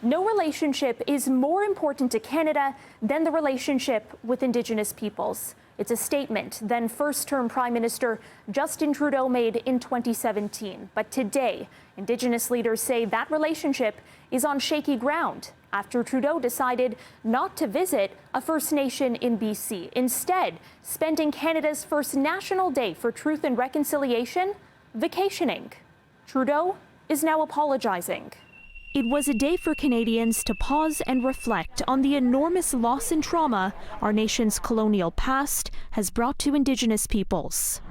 No relationship is more important to Canada than the relationship with Indigenous peoples. It's a statement then first-term Prime Minister Justin Trudeau made in 2017. But today, Indigenous leaders say that relationship is on shaky ground after Trudeau decided not to visit a First Nation in BC, instead spending Canada's first National Day for Truth and Reconciliation vacationing. Trudeau is now apologizing. It was a day for Canadians to pause and reflect on the enormous loss and trauma our nation's colonial past has brought to Indigenous peoples.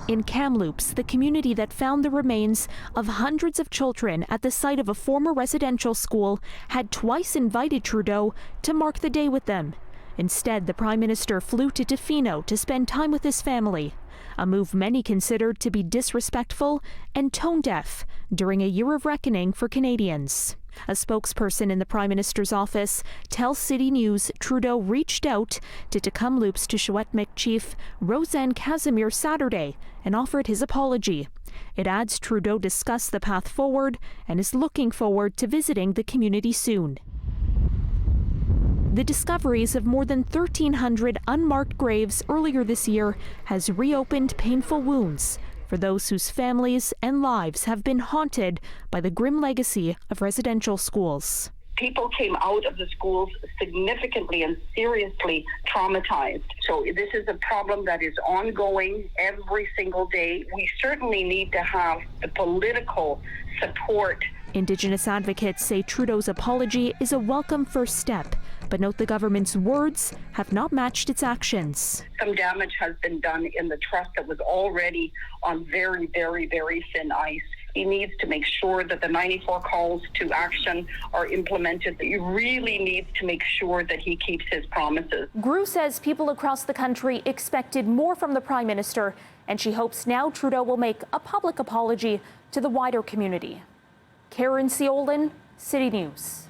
In Kamloops, the community that found the remains of hundreds of children at the site of a former residential school had twice invited Trudeau to mark the day with them. Instead, the Prime Minister flew to Tofino to spend time with his family, a move many considered to be disrespectful and tone-deaf during a year of reckoning for Canadians. A spokesperson in the Prime Minister's office tells CityNews Trudeau reached out to Kamloops to Secwépemc Chief Roseanne Casimir Saturday and offered his apology. It adds Trudeau discussed the path forward and is looking forward to visiting the community soon. The discoveries of more than 1,300 unmarked graves earlier this year has reopened painful wounds for those whose families and lives have been haunted by the grim legacy of residential schools. People came out of the schools significantly and seriously traumatized. So this is a problem that is ongoing every single day. We certainly need to have the political support. Indigenous advocates say Trudeau's apology is a welcome first step, but note the government's words have not matched its actions. Some damage has been done in the trust that was already on very, very, very thin ice. He needs to make sure that the 94 calls to action are implemented. He really needs to make sure that he keeps his promises. Gru says people across the country expected more from the Prime Minister, and she hopes now Trudeau will make a public apology to the wider community. Caryn Ceolin, City News.